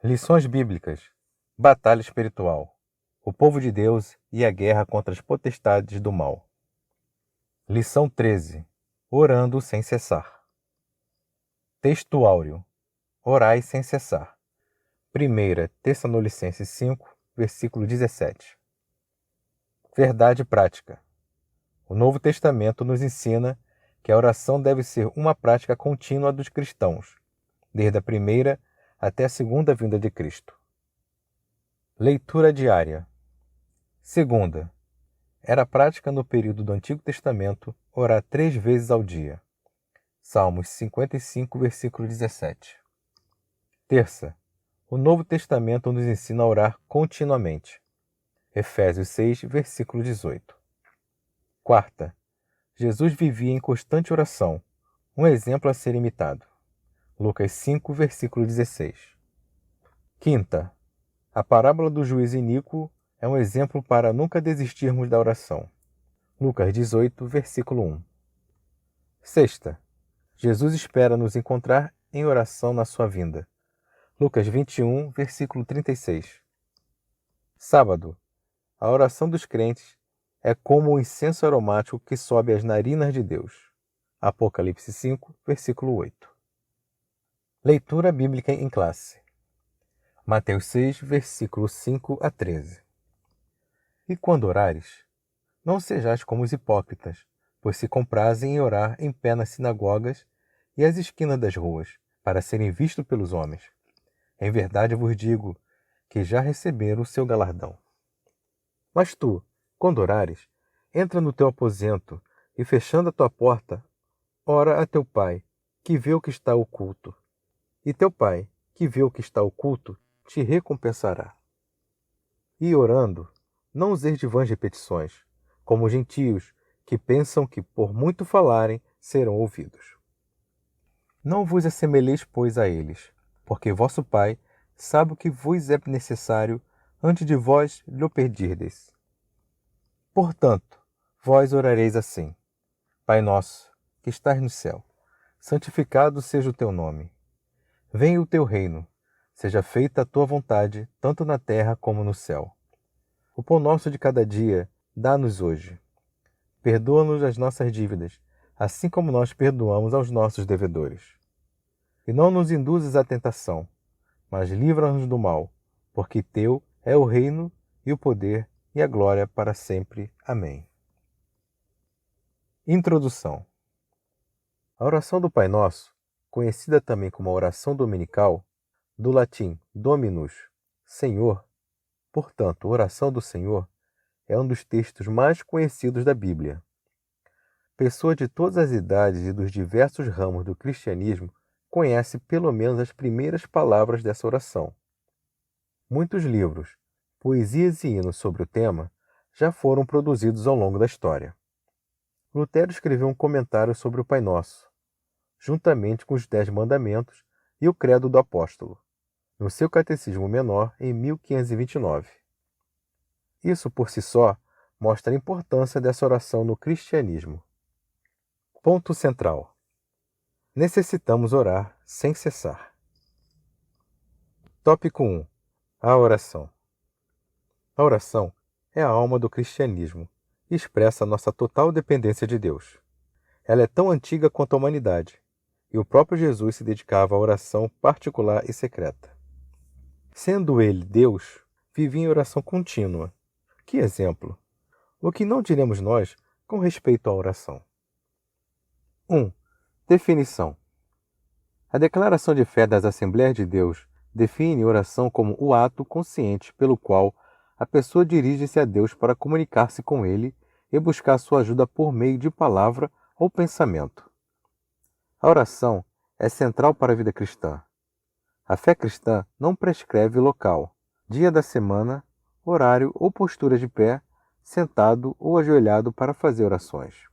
Lições bíblicas. Batalha espiritual. O povo de Deus e a guerra contra as potestades do mal. Lição 13. Orando sem cessar. Texto áureo. Orai sem cessar. 1 Tessalonicenses 5, versículo 17. Verdade prática. O Novo Testamento nos ensina que a oração deve ser uma prática contínua dos cristãos, desde a primeira até a segunda vinda de Cristo. Leitura diária. Segunda. Era prática no período do Antigo Testamento orar 3 vezes ao dia. Salmos 55, versículo 17. Terça. O Novo Testamento nos ensina a orar continuamente. Efésios 6, versículo 18. Quarta. Jesus vivia em constante oração, um exemplo a ser imitado. Lucas 5, versículo 16. Quinta. A parábola do juiz iníquo é um exemplo para nunca desistirmos da oração. Lucas 18, versículo 1. Sexta. Jesus espera nos encontrar em oração na sua vinda. Lucas 21, versículo 36. Sábado. A oração dos crentes é como o incenso aromático que sobe às narinas de Deus. Apocalipse 5, versículo 8. Leitura bíblica em classe. Mateus 6, versículos 5 a 13. E quando orares, não sejais como os hipócritas, pois se comprazem em orar em pé nas sinagogas e às esquinas das ruas, para serem vistos pelos homens. Em verdade vos digo que já receberam o seu galardão. Mas tu, quando orares, entra no teu aposento e, fechando a tua porta, ora a teu pai, que vê o que está oculto. E teu pai, que vê o que está oculto, te recompensará. E orando, não useis de vãs repetições, como os gentios, que pensam que por muito falarem serão ouvidos. Não vos assemelheis, pois, a eles, porque vosso Pai sabe o que vos é necessário antes de vós lhe pedirdes. Portanto, vós orareis assim: Pai nosso, que estás no céu, santificado seja o teu nome. Venha o teu reino, seja feita a tua vontade, tanto na terra como no céu. O pão nosso de cada dia, dá-nos hoje. Perdoa-nos as nossas dívidas, assim como nós perdoamos aos nossos devedores. E não nos induzas à tentação, mas livra-nos do mal, porque teu é o reino e o poder e a glória para sempre. Amém. Introdução. A oração do Pai Nosso, conhecida também como a oração dominical, do latim Dominus, Senhor, portanto, oração do Senhor, é um dos textos mais conhecidos da Bíblia. Pessoas de todas as idades e dos diversos ramos do cristianismo conhecem pelo menos as primeiras palavras dessa oração. Muitos livros, poesias e hinos sobre o tema já foram produzidos ao longo da história. Lutero escreveu um comentário sobre o Pai Nosso, juntamente com os 10 Mandamentos e o Credo do Apóstolo, no seu Catecismo Menor em 1529. Isso por si só mostra a importância dessa oração no cristianismo. Ponto central. Necessitamos orar sem cessar. Tópico 1. A oração. A oração é a alma do cristianismo e expressa a nossa total dependência de Deus. Ela é tão antiga quanto a humanidade, e o próprio Jesus se dedicava à oração particular e secreta. Sendo ele Deus, vivia em oração contínua. Que exemplo! O que não diremos nós com respeito à oração? 1. Definição. A declaração de fé das Assembleias de Deus define oração como o ato consciente pelo qual a pessoa dirige-se a Deus para comunicar-se com Ele e buscar sua ajuda por meio de palavra ou pensamento. A oração é central para a vida cristã. A fé cristã não prescreve local, dia da semana, horário ou postura de pé, sentado ou ajoelhado para fazer orações.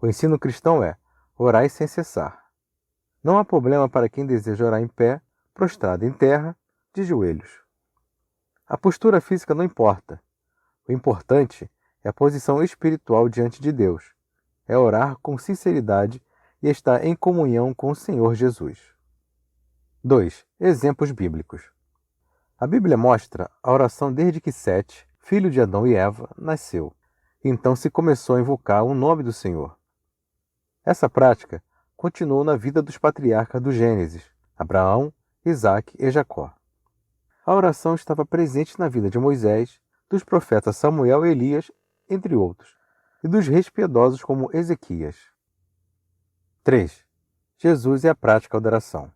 O ensino cristão é: orai sem cessar. Não há problema para quem deseja orar em pé, prostrado em terra, de joelhos. A postura física não importa. O importante é a posição espiritual diante de Deus. É orar com sinceridade e estar em comunhão com o Senhor Jesus. 2. Exemplos bíblicos. A Bíblia mostra a oração desde que Sete, filho de Adão e Eva, nasceu. Então se começou a invocar o nome do Senhor. Essa prática continuou na vida dos patriarcas do Gênesis, Abraão, Isaque e Jacó. A oração estava presente na vida de Moisés, dos profetas Samuel e Elias, entre outros, e dos reis piedosos como Ezequias. 3. Jesus e a prática da oração.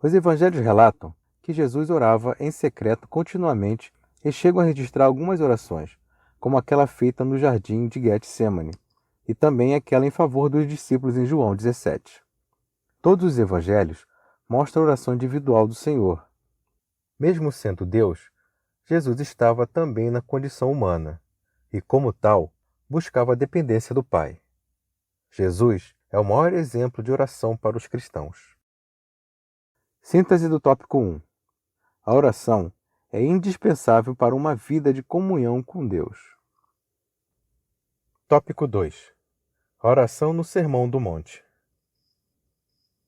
Os evangelhos relatam que Jesus orava em secreto continuamente e chegam a registrar algumas orações, como aquela feita no jardim de Getsemane, e também aquela em favor dos discípulos em João 17. Todos os evangelhos mostram a oração individual do Senhor. Mesmo sendo Deus, Jesus estava também na condição humana, e como tal, buscava a dependência do Pai. Jesus é o maior exemplo de oração para os cristãos. Síntese do tópico 1. A oração é indispensável para uma vida de comunhão com Deus. Tópico 2. A oração no Sermão do Monte.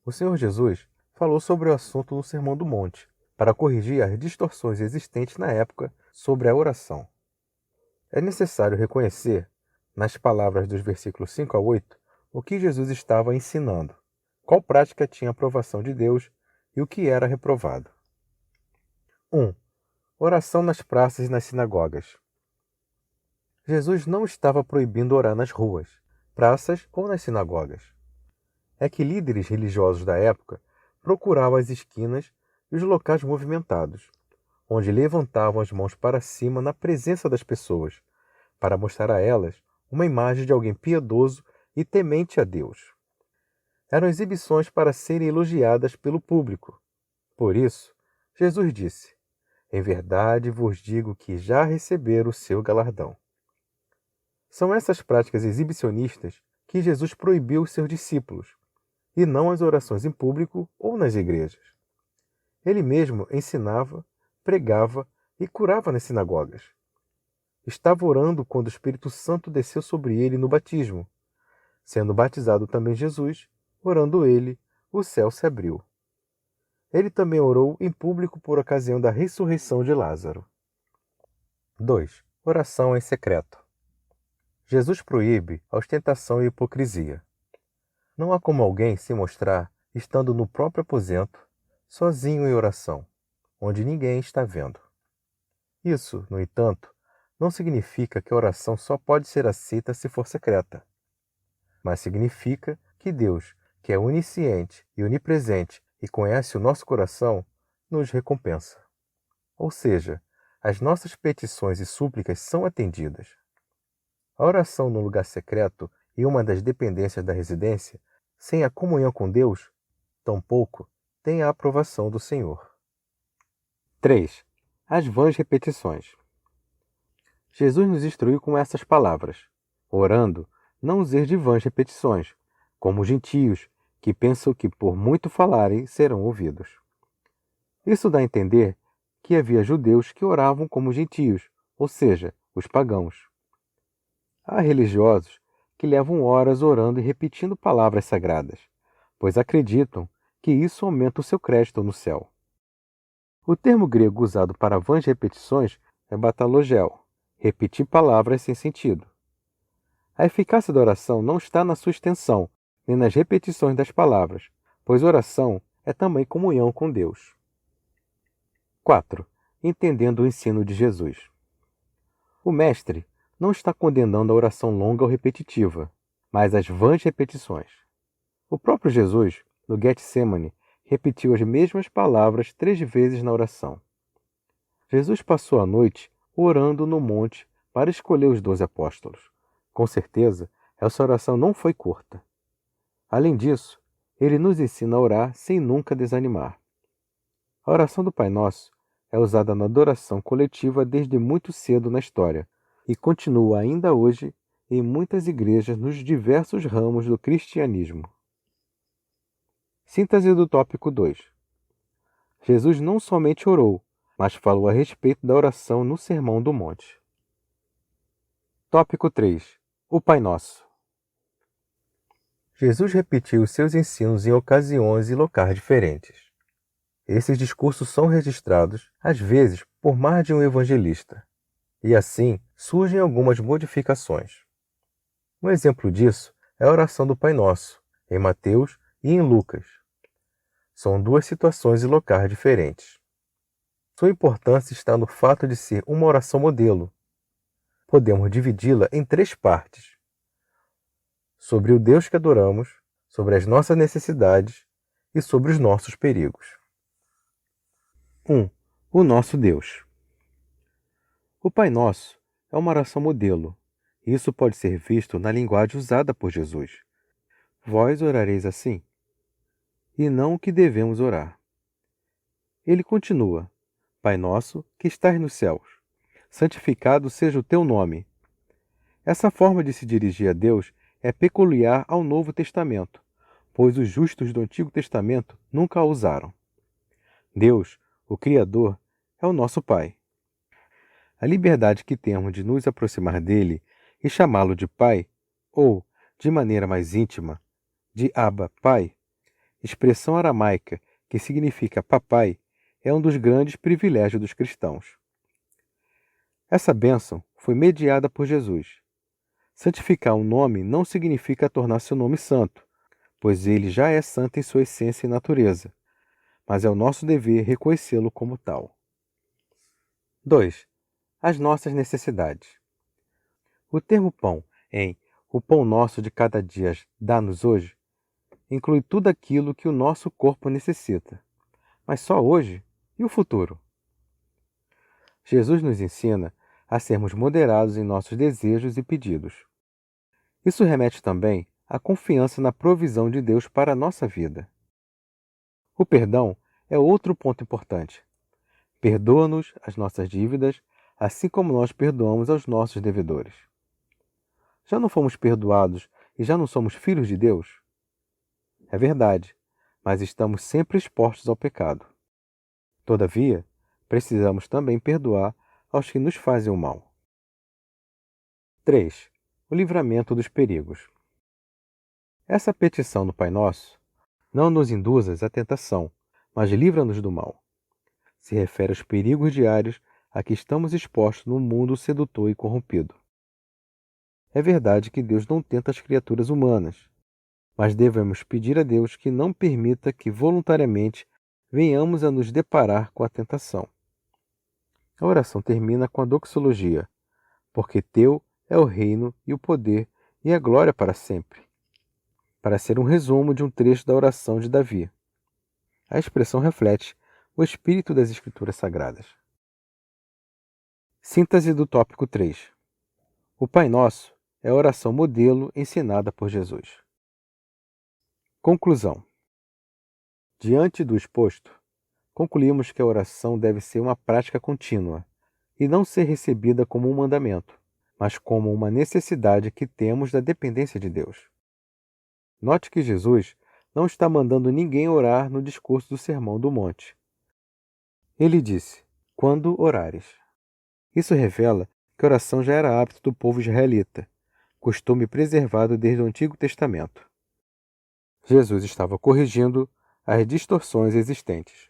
O Senhor Jesus falou sobre o assunto no Sermão do Monte, para corrigir as distorções existentes na época sobre a oração. É necessário reconhecer, nas palavras dos versículos 5 a 8, o que Jesus estava ensinando, qual prática tinha aprovação de Deus e o que era reprovado. 1. Oração nas praças e nas sinagogas. Jesus não estava proibindo orar nas ruas, praças ou nas sinagogas. É que líderes religiosos da época procuravam as esquinas e os locais movimentados, onde levantavam as mãos para cima na presença das pessoas, para mostrar a elas uma imagem de alguém piedoso e temente a Deus. Eram exibições para serem elogiadas pelo público. Por isso, Jesus disse: "Em verdade vos digo que já receberam o seu galardão." São essas práticas exibicionistas que Jesus proibiu os seus discípulos, e não as orações em público ou nas igrejas. Ele mesmo ensinava, pregava e curava nas sinagogas. Estava orando quando o Espírito Santo desceu sobre ele no batismo. Sendo batizado também Jesus, orando ele, o céu se abriu. Ele também orou em público por ocasião da ressurreição de Lázaro. 2. Oração em secreto. Jesus proíbe a ostentação e a hipocrisia. Não há como alguém se mostrar estando no próprio aposento, sozinho em oração, onde ninguém está vendo. Isso, no entanto, não significa que a oração só pode ser aceita se for secreta, mas significa que Deus, que é onisciente e onipresente e conhece o nosso coração, nos recompensa. Ou seja, as nossas petições e súplicas são atendidas. A oração no lugar secreto e uma das dependências da residência, sem a comunhão com Deus, tampouco tem a aprovação do Senhor. 3. As vãs repetições. Jesus nos instruiu com essas palavras: orando, não useis de vãs repetições, como os gentios, que pensam que por muito falarem serão ouvidos. Isso dá a entender que havia judeus que oravam como gentios, ou seja, os pagãos. Há religiosos que levam horas orando e repetindo palavras sagradas, pois acreditam que isso aumenta o seu crédito no céu. O termo grego usado para vãs repetições é batalogel, repetir palavras sem sentido. A eficácia da oração não está na sua extensão, nem nas repetições das palavras, pois oração é também comunhão com Deus. 4. Entendendo o ensino de Jesus. O Mestre não está condenando a oração longa ou repetitiva, mas as vãs repetições. O próprio Jesus, no Getsemane, repetiu as mesmas palavras 3 vezes na oração. Jesus passou a noite orando no monte para escolher os 12 apóstolos. Com certeza, essa oração não foi curta. Além disso, ele nos ensina a orar sem nunca desanimar. A oração do Pai Nosso é usada na adoração coletiva desde muito cedo na história e continua ainda hoje em muitas igrejas nos diversos ramos do cristianismo. Síntese do tópico 2. Jesus não somente orou, mas falou a respeito da oração no Sermão do Monte. Tópico 3. O Pai Nosso. Jesus repetiu seus ensinos em ocasiões e locais diferentes. Esses discursos são registrados, às vezes, por mais de um evangelista, e assim surgem algumas modificações. Um exemplo disso é a oração do Pai Nosso, em Mateus e em Lucas. São duas situações e locais diferentes. Sua importância está no fato de ser uma oração modelo. Podemos dividi-la em 3 partes: sobre o Deus que adoramos, sobre as nossas necessidades e sobre os nossos perigos. 1. O nosso Deus. O Pai Nosso é uma oração modelo. Isso pode ser visto na linguagem usada por Jesus. Vós orareis assim, e não o que devemos orar. Ele continua: Pai nosso que estás nos céus, santificado seja o teu nome. Essa forma de se dirigir a Deus é peculiar ao Novo Testamento, pois os justos do Antigo Testamento nunca a usaram. Deus, o Criador, é o nosso Pai. A liberdade que temos de nos aproximar dele e chamá-lo de Pai, ou, de maneira mais íntima, de Abba, Pai, expressão aramaica que significa papai, é um dos grandes privilégios dos cristãos. Essa bênção foi mediada por Jesus. Santificar um nome não significa tornar seu nome santo, pois ele já é santo em sua essência e natureza, mas é o nosso dever reconhecê-lo como tal. 2. As nossas necessidades. O termo pão em o pão nosso de cada dia dá-nos hoje inclui tudo aquilo que o nosso corpo necessita. Mas só hoje e o futuro? Jesus nos ensina a sermos moderados em nossos desejos e pedidos. Isso remete também à confiança na provisão de Deus para a nossa vida. O perdão é outro ponto importante. Perdoa-nos as nossas dívidas, assim como nós perdoamos aos nossos devedores. Já não fomos perdoados e já não somos filhos de Deus? É verdade, mas estamos sempre expostos ao pecado. Todavia, precisamos também perdoar aos que nos fazem o mal. 3. O livramento dos perigos. Essa petição do Pai Nosso, não nos induzas à tentação, mas livra-nos do mal, se refere aos perigos diários a que estamos expostos no mundo sedutor e corrompido. É verdade que Deus não tenta as criaturas humanas, mas devemos pedir a Deus que não permita que voluntariamente venhamos a nos deparar com a tentação. A oração termina com a doxologia, porque teu é o reino e o poder e a glória para sempre, para ser um resumo de um trecho da oração de Davi. A expressão reflete o espírito das Escrituras Sagradas. Síntese do tópico 3. O Pai Nosso é a oração modelo ensinada por Jesus. Conclusão. Diante do exposto, concluímos que a oração deve ser uma prática contínua e não ser recebida como um mandamento, mas como uma necessidade que temos da dependência de Deus. Note que Jesus não está mandando ninguém orar no discurso do Sermão do Monte. Ele disse, quando orares. Isso revela que a oração já era hábito do povo israelita, costume preservado desde o Antigo Testamento. Jesus estava corrigindo as distorções existentes.